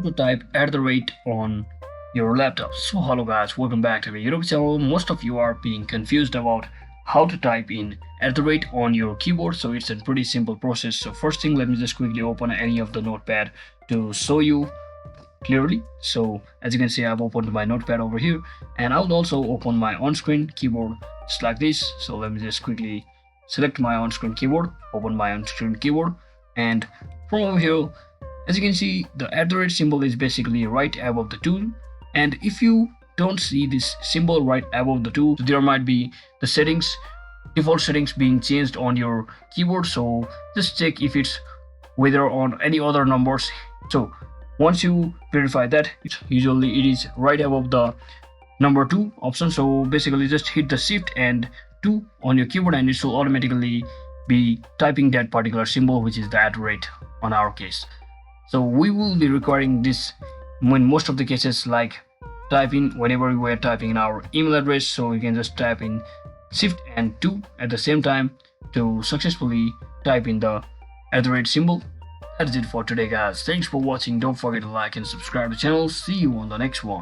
to type @ on your laptop. So hello guys, welcome back to the YouTube channel. Most of you are being confused about how to type in @ on your keyboard, so it's a pretty simple process. So first thing, let me just quickly open any of the notepad to show you clearly. So as you can see, I've opened my notepad over here, and I'll also open my on-screen keyboard just like this. So let me just quickly select my on-screen keyboard, open my on-screen keyboard, and from over here, as you can see, the @ symbol is basically right above the tool. And if you don't see this symbol right above the tool, there might be the default settings being changed on your keyboard. So just check if it's whether on any other numbers. So once you verify that, usually it is right above the number 2 option. So basically just hit the Shift and 2 on your keyboard, and it will automatically be typing that particular symbol, which is the @ on our case. So we will be requiring this in most of the cases, like typing whenever we are typing in our email address. So you can just type in Shift and 2 at the same time to successfully type in the @ symbol. That is it for today guys. Thanks for watching. Don't forget to like and subscribe to the channel. See you on the next one.